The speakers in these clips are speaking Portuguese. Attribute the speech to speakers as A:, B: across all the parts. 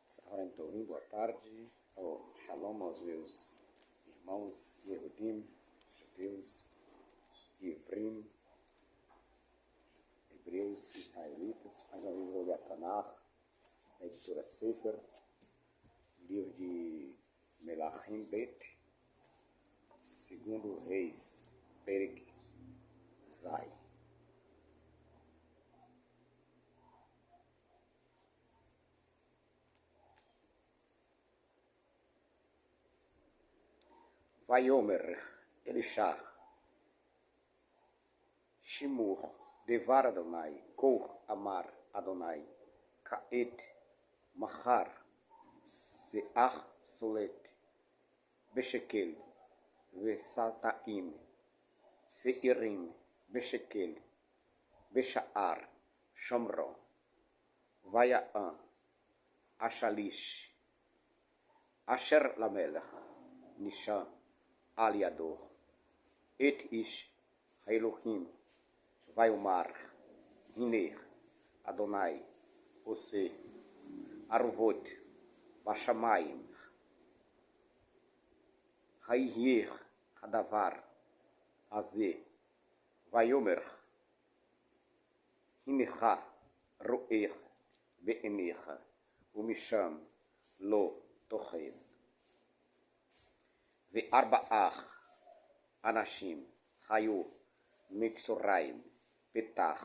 A: Saharim Tovim, boa tarde. Shalom aos meus irmãos Yehudim, judeus, Ivrim, hebreus, israelitas. Mais uma vez vou ler a Tanakh, da editora Sefer, livro de Melachim Bet, segundo Reis, Perek Zai. Vayomer Elisha Shimur Devar Adonai Kor Amar Adonai Kaet Machar Seach Solet Beshekel Vesaltaim Seirim Beshekel Beshaar Shomron Vayaan Ashalish Asher Lamelech Nishan Aliador, Et Ish Elohim, Vaiomar, Hiner, Adonai, Ose, Aruvot, Bashamayim, Haihier, Hadavar, Aze, Vaiomer, Hinecha, Roer, Be'enecha, Umisham, Lo, Tochem. Ve'arba'ach Anashim Hayu Mitzoraim Petach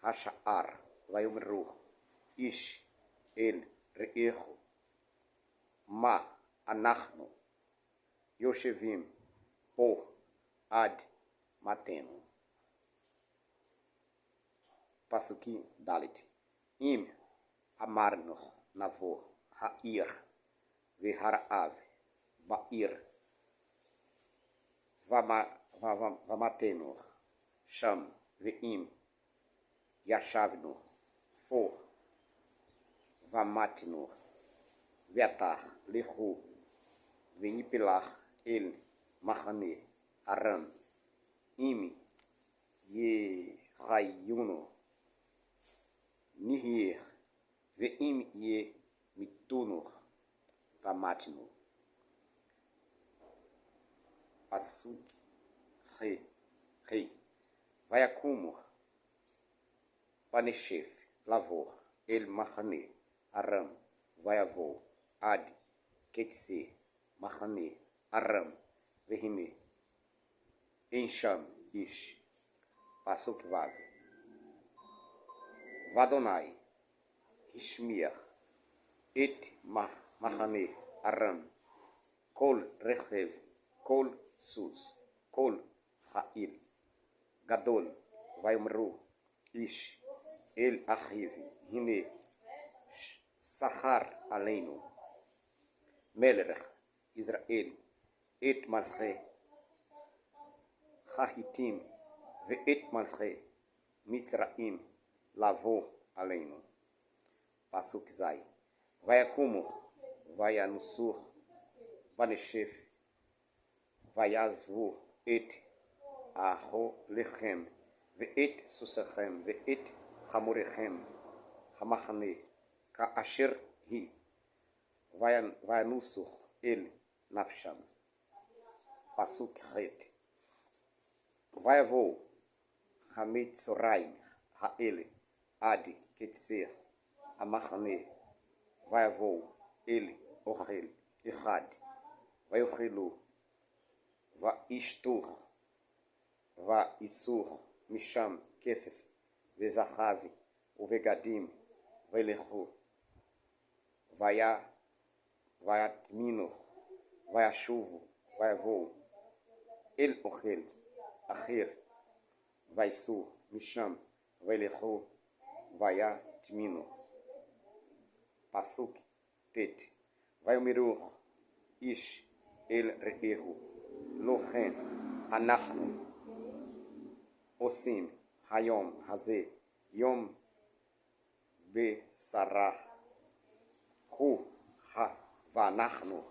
A: Hasha'ar Vayomru Ish El Re'echu Ma Anachnu Yoshevim Po Ad Matenu. Pasukim Dalit Im Amarnoch Navo Ha'ir Ve'hara'av Ba'ir Vamatenu, Sham, Ve'im, Yashavnu, Fo, Vamatnu, Ve'atar, Lehu, Ve'nipilach, El, Machane, Aram, Imi, Ye-Rayuno, Nihir, Ve'im, Ye-Mituno, Vamatnu. Pasuk, Rei, Vayakumur, Paneshef, Lavor, El Machane, Aram, Vayavor, Ad, Ketse, Machane, Aram, Vehime, Ensham, Ish, Pasuk Vav, Vadonai, Ishmiach, Et Machane, Aram, Kol Rechev, Kol Sus, Kol Ha'il, Gadol, Vayomru, Ish, El Achiv, Hine, Sachar Aleinu, Melech, Israel, Et Malche, Chahitim, Ve'et Malche, Mitzraim, Lavo Aleinu. Pasuk Zai, Vayakumu, Vayanusur, Paneshef, Vayazvu et Aholechem, Ve'et Susachem, Ve'et Hamorechem, Hamachane, Ka'asher Hi, Vayanusur El Nafsham. Pasuk Het, Vayavo, Hamitzoraim, Ha'ele, Adi, Ketser, Amachane, Vayavo, El Ochel, Echad, Vayochelu, Vaishtur, Vaisur, Misham, Kesef, Vezachavi, Uvegadim, Velechu, Vayatmino, Vayashuvu, Vayavo, El Ochel, Acher, Vaisur, Misham, Velechu, Vayatmino. Pasuk Tet, Vayomerur, Ish, El Re'ehu, Lochen, Anachnu, Osim, Hayom, Haze, Yom, Besarah, Hu, Ha, Vanachnu,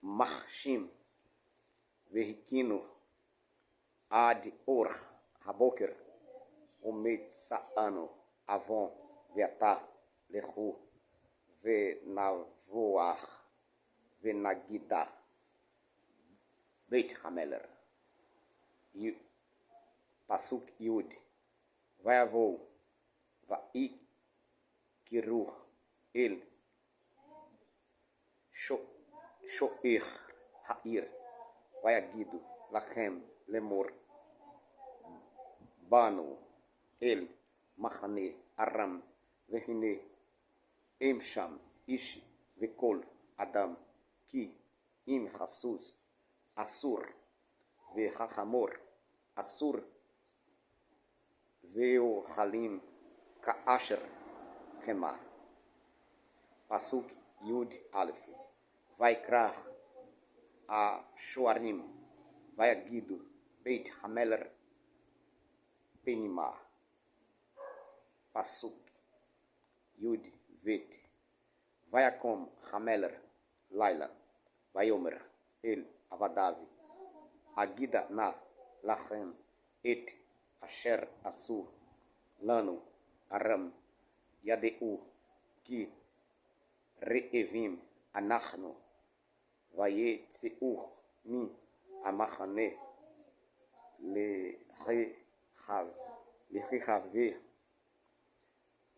A: Machshim, Vehikinu, Ad Or, Haboker, Umet Sa'anu, avon, ve'ata, lechu, ve'navoach, ve'nagida, Beit Hameler. Pasuk Yud, Vayavou, Kiruch, El, Sho'ich, Ha'ir, Vayagidu, Lachem, Lemor, Banu, El, Machane, Aram, Vehine, Emsham, Ishi, Vekol, Adam, Ki, Im Hasuz, Asur, Vehachamor, Asur, Veo Halim, Ka'asher, Chema. Pasuk Yud Aleph. Vaikrach, a Shoarim, Vayagidu, Beit Hameler, Penima. Pasuk Yud Vet. Vayakom Hameler, Laila, Vayomer, El Avadavi, Agida na Lachem, Et Asher Asu, Lanu, Aram, Yadeu, Ki, Re'evim, Anachnu, Vayetzeuch, Mi, Amachane, Lechave,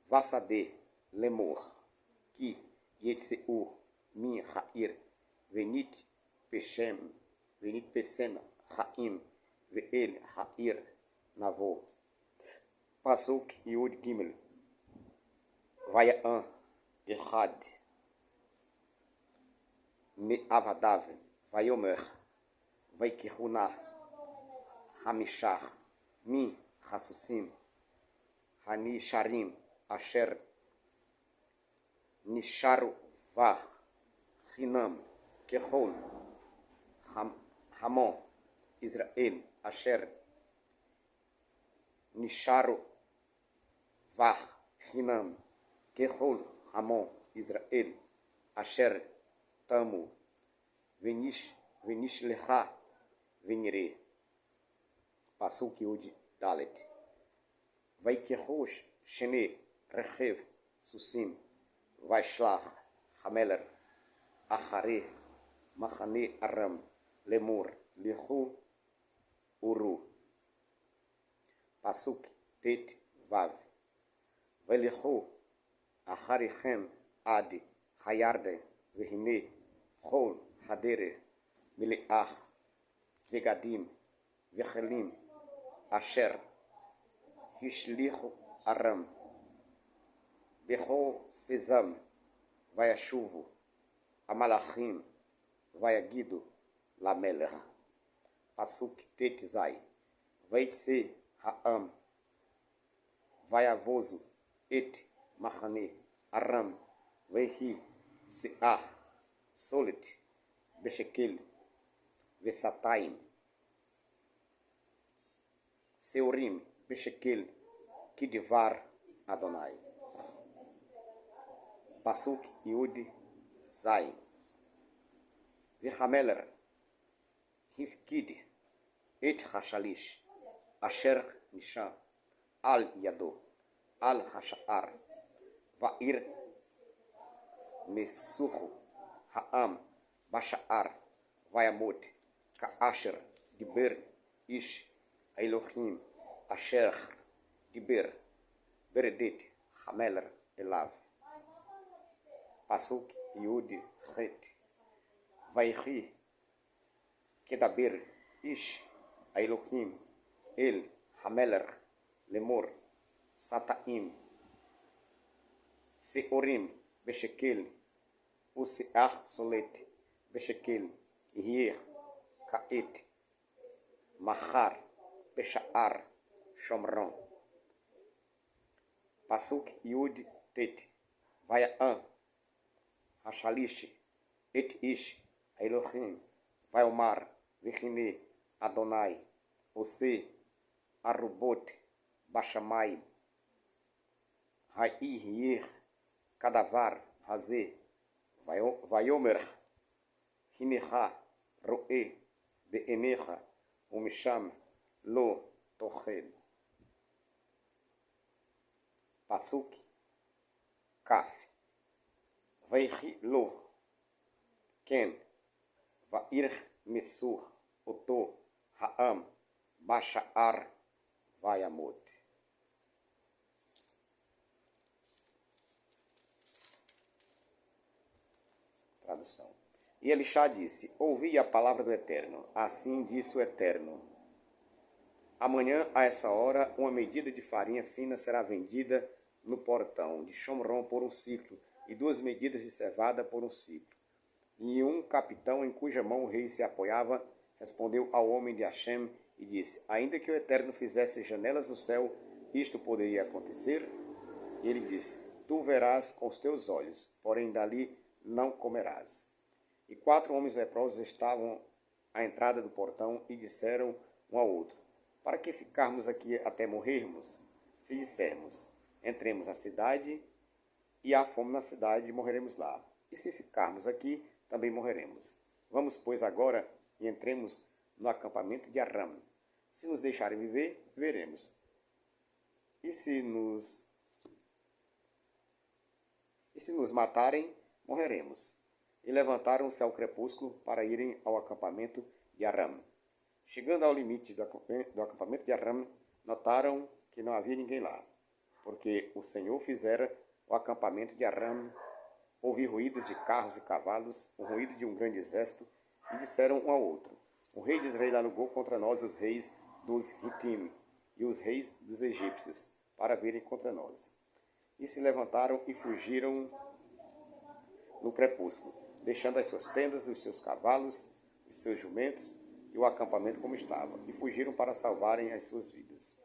A: Vasade, Lemor, Ki, Yetzeu, Mi, Ha'ir, Venit Pesem, Ha'im, Ve'el, Ha'ir, Navo. Pasuk Yud Gimel. Vaya'an, Echad, Me'avadav, Vayomer, Vaikiruna, Hamishach, Mi, Hasusim, Hanisharim, Asher, Nisharu, Vach, Hinam, Kehol, Hamon, Israel, Asher, Nisharu, Vach, Hinam, Kehol, Hamon, Israel, Asher, Tamu, Venish Lecha, Venire. Pasuk Yud Dalet. Vaikehosh, Shene, Rechev, Susim, Vaishlach, Hameler, Achare, Machane Aram, Lemur, Lechu, Uru. Pasuk Tet Vav. Velechu, Acharichem, Adi, Hayarde, Vehine, Chol, Hadere, Mileach, Vegadim, Vechelim, Asher, Hishlichu Aram, Becho Fezam, Vayashuvu, Amalachim, Vayagidu, Lamelech. Pasuk Tetzai, Vaitse Ha'am, Vayavozu, Et Machane, Aram, Vehi, Seah, Solit, Beshekel, Vesataim, Seurim, Beshekel, Kidvar, Adonai. Pasuk Yud Zain. Vechameler, Hifkid, Et Hashalish, Asher Nisha, Al Yado, Al Hashar, Va'ir Mesuchu, Ha'am, Bashar, Vayamot, Ka'asher, Diber, Ish, Elohim, Asher, Diber, Beredet, Hameler, Elav. Pasuk Yud Het. Vaichi, Kedaber, Ish, Elohim, El, Hameler, Lemor, Sataim, Seorim, Beshekel, Useach Solet, Beshekel, Hier, Kaet, Machar, Besha'ar, Shomron. Pasuk Yud Tet. Vaya'an, Hashalish, Et Ish, Elohim, Vayomar, Vechine, Adonai, Ose, Arubot, Bashamai, Ha'ir, Kadavar, Haze, Vayomer, Hinecha, Roe, Be'enecha, Umisham, Lo, Tochel. Pasuk, Kaf, Veihi Lo, Ken, Vair Mesur, Oto, Haam, Bashar, Vayamot. Tradução. E Elishá disse: ouvi a palavra do Eterno. Assim disse o Eterno: amanhã, a essa hora, uma medida de farinha fina será vendida no portão de Shomron por um ciclo, e 2 medidas de cevada por um ciclo. E um capitão em cuja mão o rei se apoiava respondeu ao homem de Hashem e disse: ainda que o Eterno fizesse janelas no céu, isto poderia acontecer? E ele disse: tu verás com os teus olhos, porém dali não comerás. E 4 homens leprosos estavam à entrada do portão e disseram um ao outro: para que ficarmos aqui até morrermos? Se dissermos: entremos na cidade, e há fome na cidade, e morreremos lá. E se ficarmos aqui, também morreremos. Vamos, pois, agora e entremos no acampamento de Aram. Se nos deixarem viver, viveremos. E se nos matarem, morreremos. E levantaram-se ao crepúsculo para irem ao acampamento de Aram. Chegando ao limite do acampamento de Aram, notaram que não havia ninguém lá, porque o Senhor fizera o acampamento de Aram ouvir ruídos de carros e cavalos, o ruído de um grande exército, e disseram um ao outro: o rei de Israel alugou contra nós os reis dos Hitim e os reis dos egípcios, para virem contra nós. E se levantaram e fugiram no crepúsculo, deixando as suas tendas, os seus cavalos, os seus jumentos e o acampamento como estava, e fugiram para salvarem as suas vidas.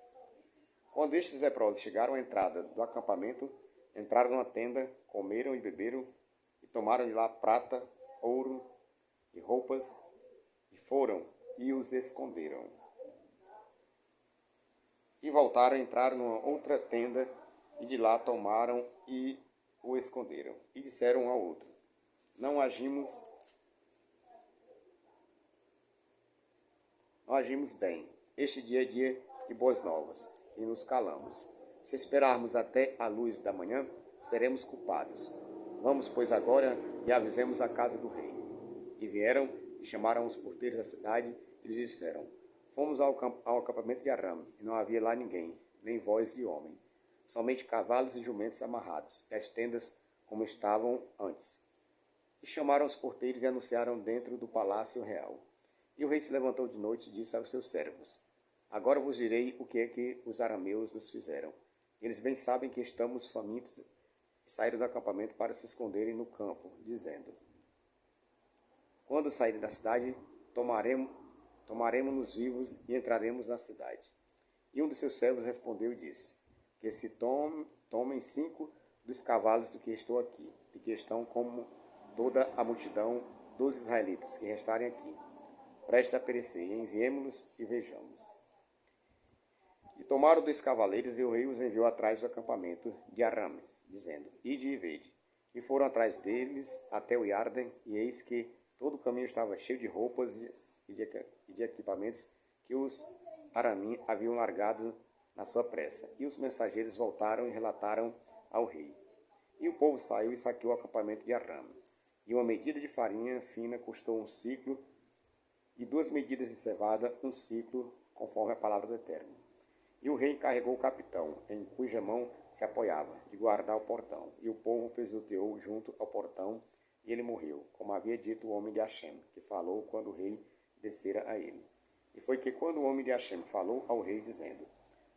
A: Quando estes leprosos chegaram à entrada do acampamento, entraram numa tenda, comeram e beberam, e tomaram de lá prata, ouro e roupas, e foram e os esconderam. E voltaram, entraram numa outra tenda, e de lá tomaram e o esconderam. E disseram um ao outro: não agimos bem. Este dia é dia de boas novas, e nos calamos. Se esperarmos até a luz da manhã, seremos culpados. Vamos, pois, agora e avisemos a casa do rei. E vieram e chamaram os porteiros da cidade e lhes disseram: fomos ao acampamento de Aram, e não havia lá ninguém, nem voz de homem, somente cavalos e jumentos amarrados, e as tendas como estavam antes. E chamaram os porteiros e anunciaram dentro do palácio real. E o rei se levantou de noite e disse aos seus servos: agora vos direi o que é que os arameus nos fizeram. Eles bem sabem que estamos famintos, e saíram do acampamento para se esconderem no campo, dizendo: quando saírem da cidade, tomaremos-nos vivos e entraremos na cidade. E um dos seus servos respondeu e disse: que se tomem 5 dos cavalos do que estou aqui, e que estão como toda a multidão dos israelitas que restarem aqui, prestes a perecer, e enviemo-los e vejamos. E tomaram 2 cavaleiros, e o rei os enviou atrás do acampamento de Aram, dizendo: ide e vede. E foram atrás deles até o Iarden, e eis que todo o caminho estava cheio de roupas e de equipamentos que os Aramim haviam largado na sua pressa. E os mensageiros voltaram e relataram ao rei. E o povo saiu e saqueou o acampamento de Aram. E uma medida de farinha fina custou um ciclo, e 2 medidas de cevada um ciclo, conforme a palavra do Eterno. E o rei encarregou o capitão, em cuja mão se apoiava, de guardar o portão. E o povo pisoteou junto ao portão, e ele morreu, como havia dito o homem de Hashem, que falou quando o rei descera a ele. E foi que quando o homem de Hashem falou ao rei, dizendo: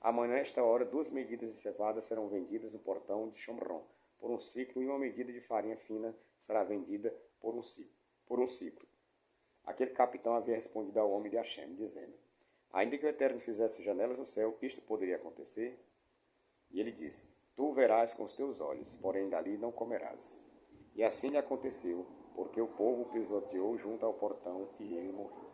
A: amanhã, a esta hora, 2 medidas de cevada serão vendidas no portão de Shomron, por um ciclo, e uma medida de farinha fina será vendida por um ciclo. Aquele capitão havia respondido ao homem de Hashem, dizendo: ainda que o Eterno fizesse janelas no céu, isto poderia acontecer? E ele disse: tu verás com os teus olhos, porém dali não comerás. E assim lhe aconteceu, porque o povo pisoteou junto ao portão, e ele morreu.